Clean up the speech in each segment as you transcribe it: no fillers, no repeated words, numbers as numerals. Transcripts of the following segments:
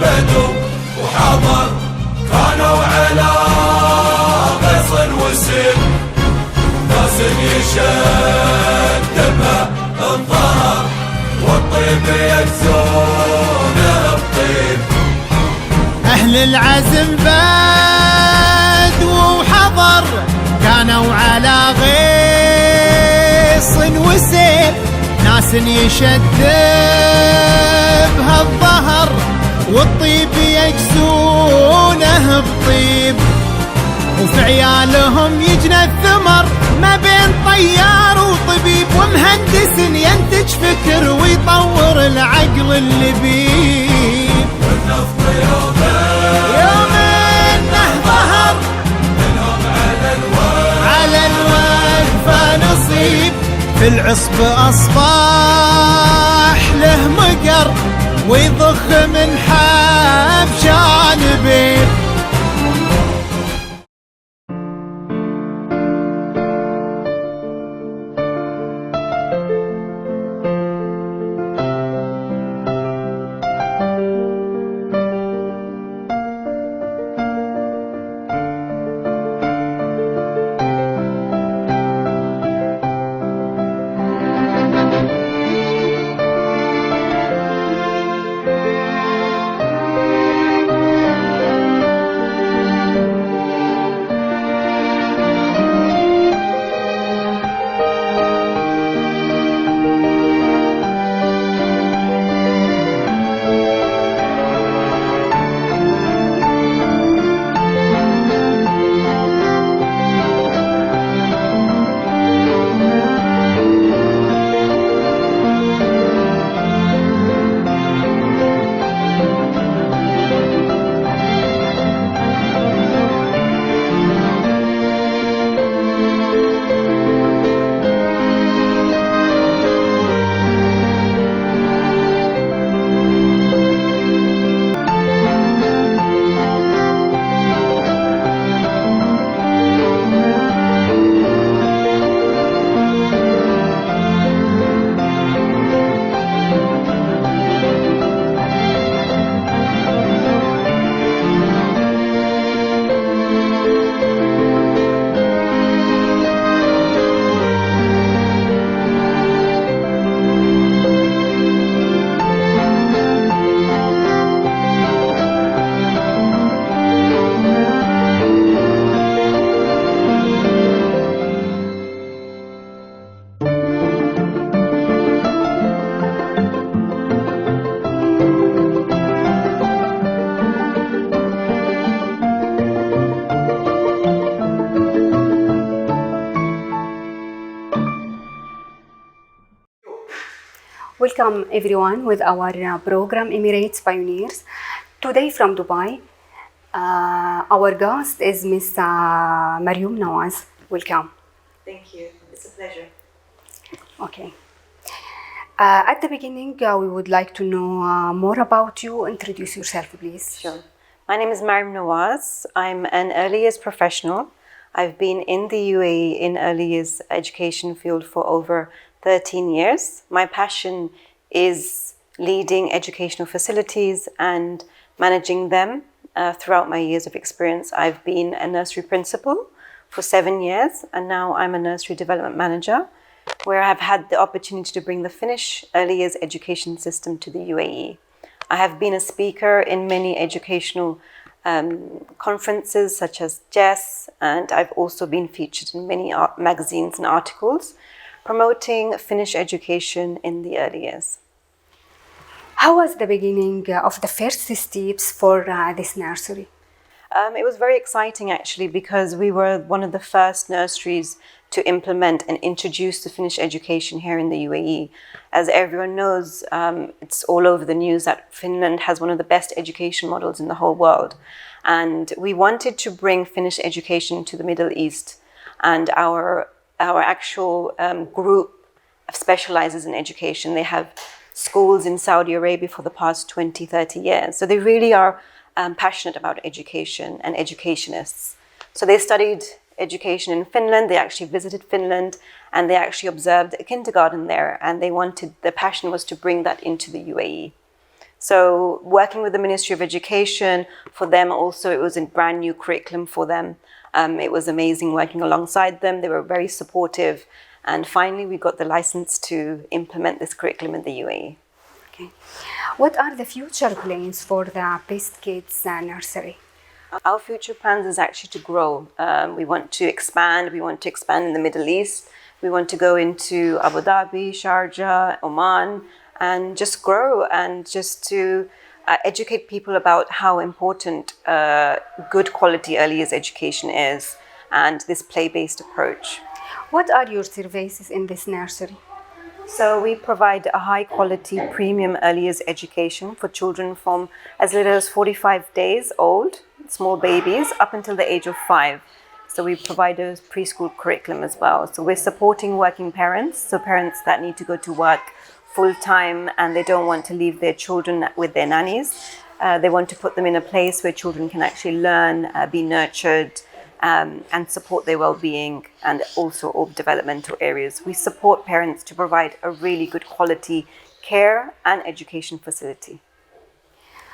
بدو وحضر كانوا على غصن وسيل ناس يشدبها الظهر والطيب يجزونه الطيب أهل العزم بدو وحضر كانوا على غيص وسيل ناس يشدبها الظهر والطيب يجزونه بطيب وفي عيالهم يجنى الثمر ما بين طيار وطبيب ومهندس ينتج فكر ويطور العقل اللبيب والنفط يوم انه ظهر منهم على الوقفة نصيب في العصب أصبح له مقر ويضخ من حبشان بيب Welcome everyone with our program Emirates Pioneers. Today from Dubai, our guest is Miss Maryum Nawaz. Welcome. Thank you. It's a pleasure. Okay. At the beginning, we would like to know more about you. Introduce yourself, please. Sure. My name is Maryum Nawaz. I'm an early years professional. I've been in the UAE in early years education field for over 13 years. My passion is leading educational facilities and managing them throughout my years of experience. I've been a nursery principal for 7 years, and now I'm a nursery development manager, where I've had the opportunity to bring the Finnish early years education system to the UAE. I have been a speaker in many educational conferences such as JES, and I've also been featured in many magazines and articles promoting Finnish education in the early years. How was the beginning of the first steps for this nursery? It was very exciting actually, because we were one of the first nurseries to implement and introduce the Finnish education here in the UAE. As everyone knows, it's all over the news that Finland has one of the best education models in the whole world. And we wanted to bring Finnish education to the Middle East, and our actual group specializes in education. They have schools in Saudi Arabia for the past 20, 30 years. So they really are passionate about education and educationists. So they studied education in Finland, they actually visited Finland, and they actually observed a kindergarten there, and their passion was to bring that into the UAE. So working with the Ministry of Education, for them also, it was a brand new curriculum for them. It was amazing working alongside them. They were very supportive. And finally, we got the license to implement this curriculum in the UAE. Okay. What are the future plans for the Best Kids Nursery? Our future plans is actually to grow. We want to expand. We want to expand in the Middle East. We want to go into Abu Dhabi, Sharjah, Oman, and just grow and just to educate people about how important good quality early years education is and this play-based approach. What are your services in this nursery? So we provide a high quality premium early years education for children from as little as 45 days old, small babies, up until the age of 5. So we provide a preschool curriculum as well. So we're supporting working parents, so parents that need to go to work full time and they don't want to leave their children with their nannies. They want to put them in a place where children can actually learn, be nurtured, and support their well-being and also all developmental areas. We support parents to provide a really good quality care and education facility.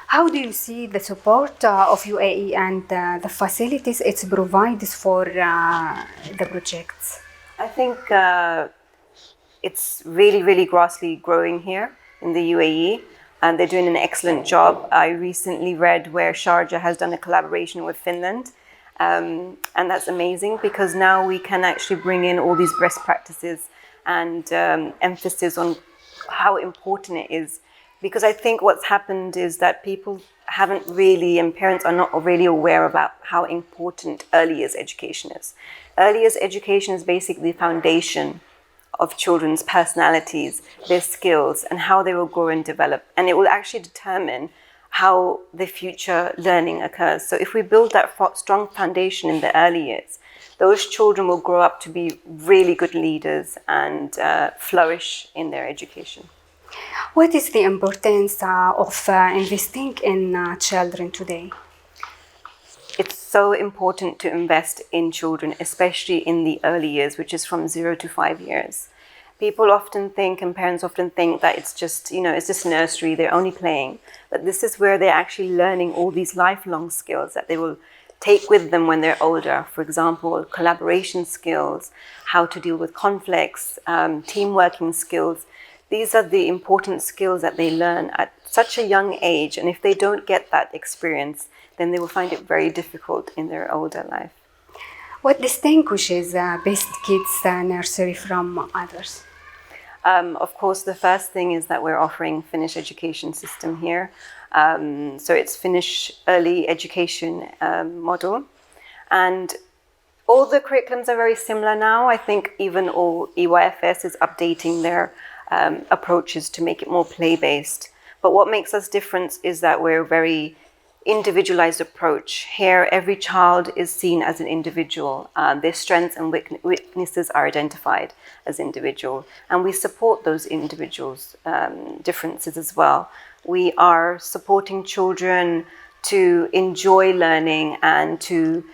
How do you see the support of UAE and the facilities it provides for the projects? I think it's really, really grassly growing here in the UAE, and they're doing an excellent job. I recently read where Sharjah has done a collaboration with Finland, and that's amazing because now we can actually bring in all these best practices and emphasis on how important it is. Because I think what's happened is that people haven't really, and parents are not really aware about how important early years education is. Early years education is basically the foundation of children's personalities, their skills, and how they will grow and develop. And it will actually determine how the future learning occurs. So if we build that strong foundation in the early years, those children will grow up to be really good leaders and flourish in their education. What is the importance of investing in children today? It's so important to invest in children, especially in the early years, which is from 0 to 5 years. People often think, and parents often think, that it's just, it's just nursery, they're only playing. But this is where they're actually learning all these lifelong skills that they will take with them when they're older. For example, collaboration skills, how to deal with conflicts, team working skills. These are the important skills that they learn at such a young age. And if they don't get that experience, then they will find it very difficult in their older life. What distinguishes Best Kids Nursery from others? Of course, the first thing is that we're offering Finnish education system here. So it's Finnish early education model. And all the curriculums are very similar now. I think even all EYFS is updating their approaches to make it more play-based. But what makes us different is that we're very individualized approach. Here, every child is seen as an individual. Their strengths and weaknesses are identified as individual. And we support those individuals' differences as well. We are supporting children to enjoy learning and to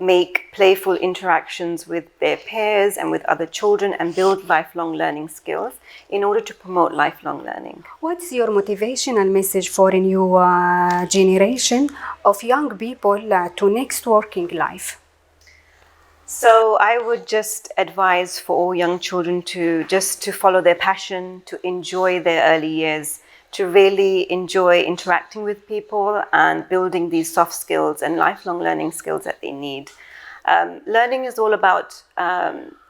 make playful interactions with their peers and with other children and build lifelong learning skills in order to promote lifelong learning. What's your motivational message for a new generation of young people to next working life? So I would just advise for all young children to follow their passion, to enjoy their early years, to really enjoy interacting with people and building these soft skills and lifelong learning skills that they need. Learning is all about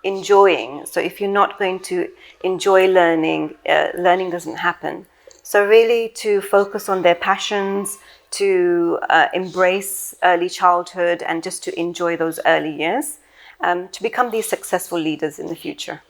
enjoying. So if you're not going to enjoy learning, learning doesn't happen. So really to focus on their passions, to embrace early childhood and just to enjoy those early years, to become these successful leaders in the future.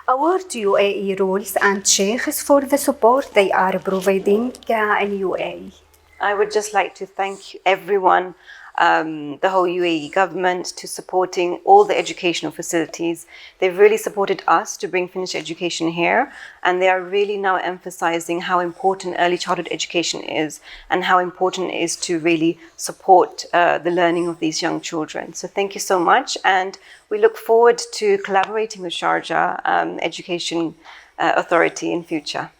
A word to UAE rules and sheikhs for the support they are providing in UAE. I would just like to thank everyone, the whole UAE government, to supporting all the educational facilities. They've really supported us to bring Finnish education here, and they are really now emphasizing how important early childhood education is and how important it is to really support the learning of these young children. So thank you so much, and we look forward to collaborating with Sharjah Education Authority in future.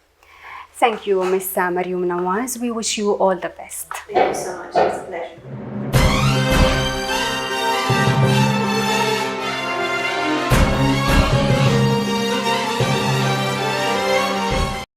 Thank you, Miss Maryum Nawaz. We wish you all the best. Thank you so much. It's a pleasure.